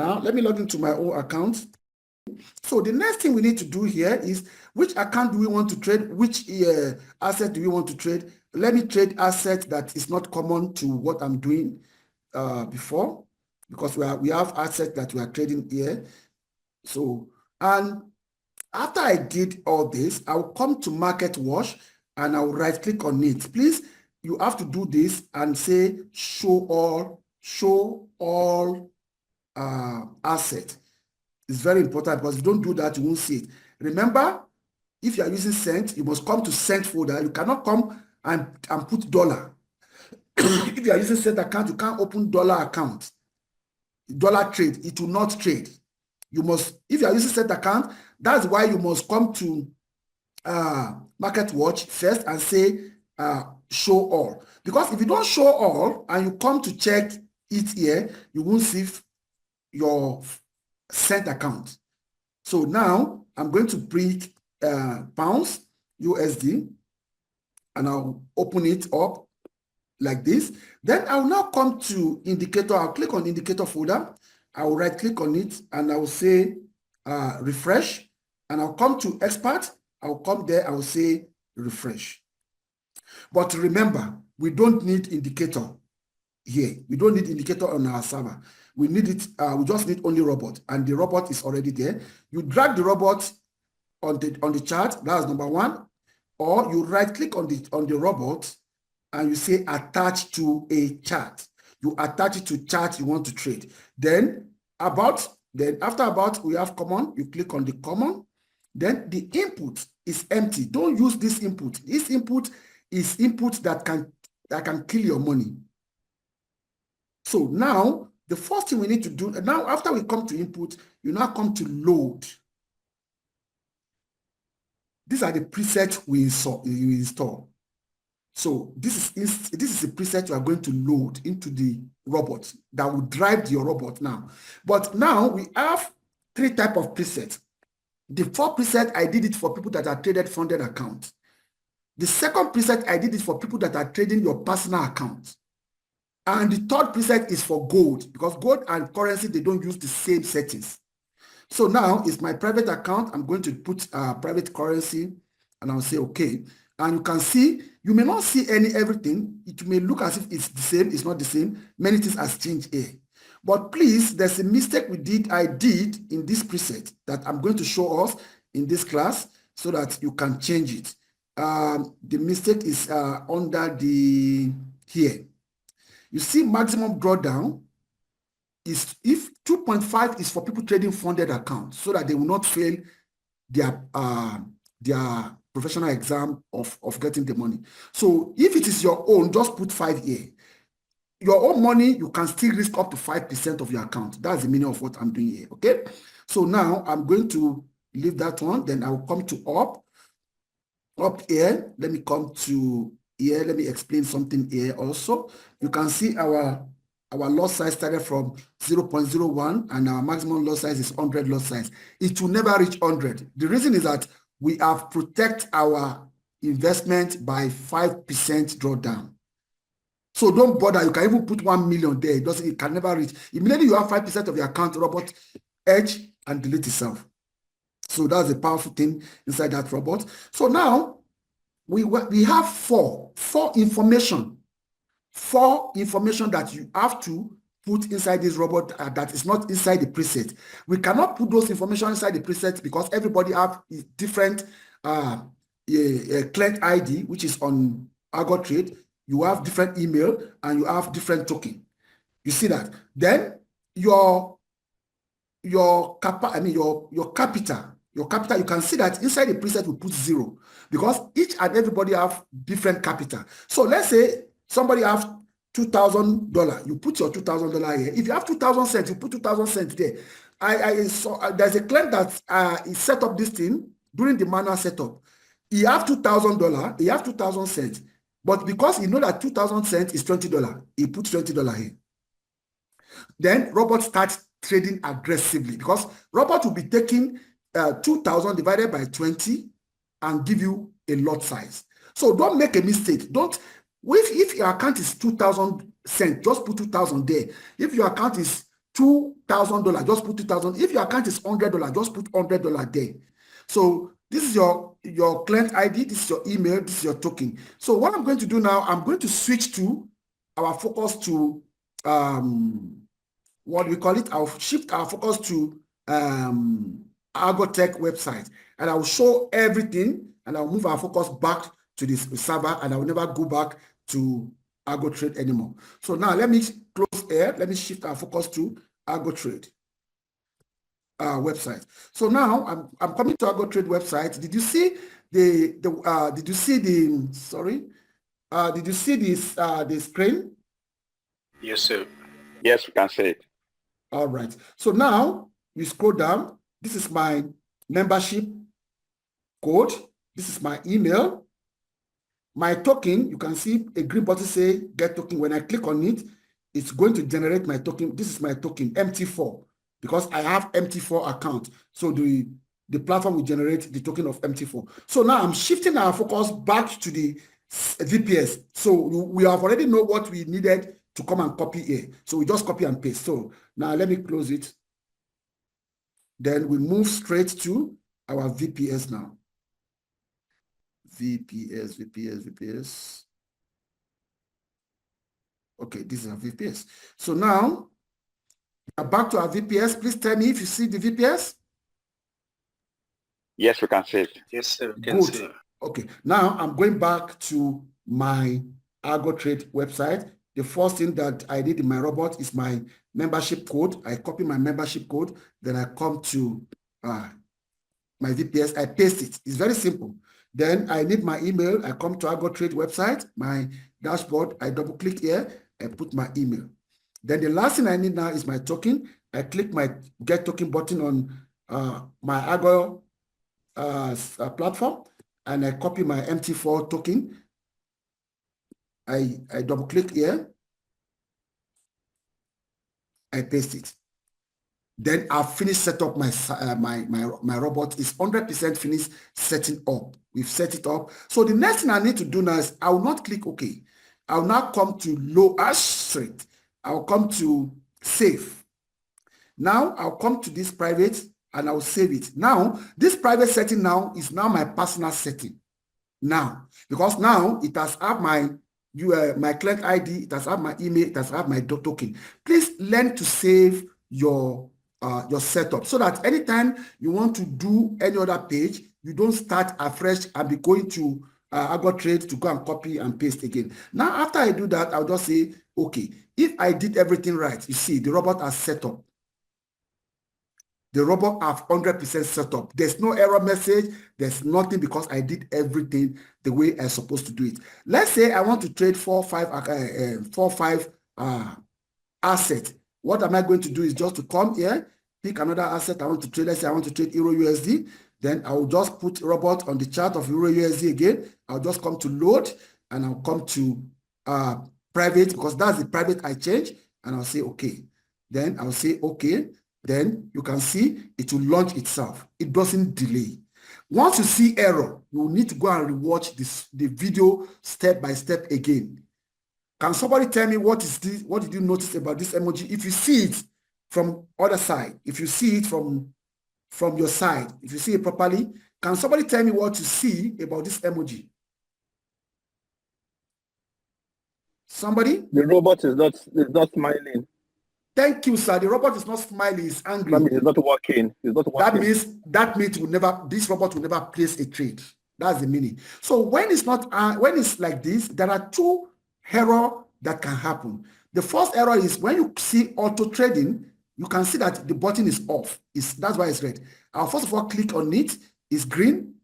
Now, let me log into my own account. So the next thing we need to do here is which account do we want to trade? Which asset do we want to trade? Let me trade asset that is not common to what I'm doing before, because we have assets that we are trading here. So, and after I did all this, I will come to Market Watch and I will right click on it. Please, you have to do this and say show all asset. It's very important, because if you don't do that, you won't see it. Remember, if you are using Cent, you must come to Cent folder. You cannot come and put dollar. If you are using Cent account, you can't open dollar account. Dollar trade, it will not trade. You must, if you are using Cent account, that's why you must come to Market Watch first and say show all. Because if you don't show all and you come to check it here, you won't see your Cent account. So now I'm going to bring pounds USD and I'll open it up like this. Then I'll now come to indicator. I'll click on indicator folder. I'll right click on it and I will say refresh, and I'll come to expert. I'll come there. I will say refresh. But remember, we don't need indicator here. We don't need indicator on our server. We need it. We just need only robot, and the robot is already there. You drag the robot on the chart. That's number one. Or you right click on the robot and you say attach to a chart. You attach it to chart you want to trade. Then after about we have common. You click on the common. Then the input is empty. Don't use this input. This input is input that can kill your money. So now the first thing we need to do now, after we come to input, you now come to load. These are the presets we install. So this is a preset you are going to load into the robot that will drive your robot now. But now we have 3 types of presets. The 4th preset, I did it for people that are traded funded accounts. The 2nd preset, I did it for people that are trading your personal account. And the 3rd preset is for gold, because gold and currency, they don't use the same settings. So now it's my private account. I'm going to put private currency and I'll say okay. And you can see, you may not see everything. It may look as if it's the same. It's not the same. Many things has changed here. But please, there's a mistake I did in this preset that I'm going to show us in this class so that you can change it. The mistake is under here. You see maximum drawdown is if 2.5 is for people trading funded accounts so that they will not fail their professional exam of getting the money. So if it is your own, just put 5 here. Your own money, you can still risk up to 5% of your account. That's the meaning of what I'm doing here, okay? So now I'm going to leave that one. Then I'll come to up here. Let me come to here. Let me explain something here also. You can see our lot size started from 0.01 and our maximum lot size is 100 lot size. It will never reach 100. The reason is that we have protect our investment by 5% drawdown. So don't bother. You can even put 1 million there. It can never reach. Immediately you have 5% of your account, robot edge and delete itself. So that's a powerful thing inside that robot. So now we have four information that you have to put inside this robot that is not inside the preset. We cannot put those information inside the preset because everybody have different client ID, which is on Algo Trade. You have different email and you have different token. You see that? Then your capital, you can see that inside the preset we put 0 because each and everybody have different capital. So let's say somebody have $2,000. You put your $2,000 here. If you have 2,000 cents, you put 2,000 cents there. There's a client that he set up this thing during the manual setup. He have $2,000. He have 2,000 cents. But because he know that 2,000 cents is $20, he put $20 here. Then robot starts trading aggressively because robot will be taking 2,000 divided by 20 and give you a lot size. So don't make a mistake. If your account is 2,000 cents, just put 2,000 there. If your account is $2,000, just put 2,000. If your account is $100, just put $100 there. So this is your client ID, this is your email, this is your token. So what I'm going to do now, I'm going to switch to our focus to what we call it. I'll shift our focus to Argotech website, and I'll show everything, and I'll move our focus back to this server, and I will never go back to ArgoTrade anymore. So now let me close here. Let me shift our focus to ArgoTrade website. So now I'm coming to ArgoTrade website. Did you see did you see this the screen? Yes, sir. Yes, we can see it. All right. So now you scroll down. This is my membership code. This is my email. My token, you can see a green button say get token. When I click on it, it's going to generate my token. This is my token, MT4, because I have MT4 account. So the platform will generate the token of MT4. So now I'm shifting our focus back to the VPS. So we have already know what we needed to come and copy here. So we just copy and paste. So now let me close it. Then we move straight to our VPS now. VPS. Okay, this is our VPS. So now, back to our VPS. Please tell me if you see the VPS. Yes, we can see it. Yes, sir. We can see it. Okay, now I'm going back to my ArgoTrade website. The first thing that I did in my robot is my membership code. I copy my membership code. Then I come to my VPS. I paste it. It's very simple. Then I need my email. I come to ArgoTrade website, my dashboard. I double click here. I put my email. Then the last thing I need now is my token. I click my get token button on my Argo platform, and I copy my MT4 token. I double click here. I paste it. Then I've finished set up my robot. Is 100% finished setting up. We've set it up. So the next thing I need to do now is I will not click OK. I will now come to low straight. I will come to save. Now I'll come to this private and I'll save it. Now this private setting now is now my personal setting. Now because now it has had my client ID, it has had my email, it has had my token. Please learn to save your setup so that anytime you want to do any other page, you don't start afresh and be going to ArgoTrade to go and copy and paste again. Now, after I do that, I'll just say, okay, if I did everything right, you see, the robot has set up. The robot have 100% set up. There's no error message. There's nothing because I did everything the way I'm supposed to do it. Let's say I want to trade 4 or 5 assets. What am I going to do is just to come here, pick another asset I want to trade. Let's say I want to trade Euro USD. Then I will just put robot on the chart of Euro USD again. I'll just come to load and I'll come to private because that's the private I change. And I'll say, okay. Then I'll say, okay. Then you can see it will launch itself. It doesn't delay. Once you see error, you will need to go and rewatch the video step by step again. Can somebody tell me what is this? What did you notice about this emoji? If you see it from other side, if you see it from your side, if you see it properly, can somebody tell me what you see about this emoji? Somebody? The robot is not smiling. Thank you, sir. The robot is not smiling, it's angry. That means it's not working. It's not working. That means this robot will never place a trade. That's the meaning. So when it's like this, there are two errors that can happen. The first error is when you see auto trading, you can see that the button is off. That's why it's red. I'll first of all click on it. It's green.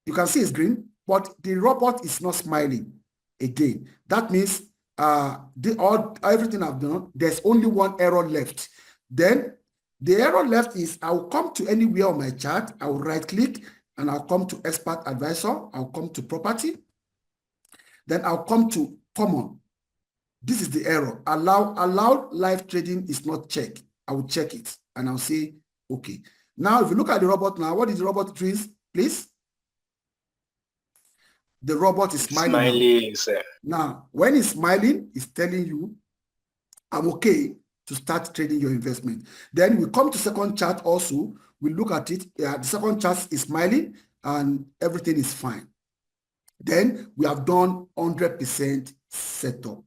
You can see it's green, but the robot is not smiling again. That means everything I've done, there's only one error left. Then the error left is I'll come to anywhere on my chart. I'll right click and I'll come to expert advisor. I'll come to property. Then I'll come to common. This is the error. Allowed live trading is not checked. I will check it and I'll say, okay. Now, if you look at the robot now, what is the robot doing, please? The robot is smiling. Sir. Now, when it's smiling, it's telling you, I'm okay. to start trading your investment. Then we come to second chart also. We look at it. The second chart is smiling and everything is fine. Then we have done 100% setup.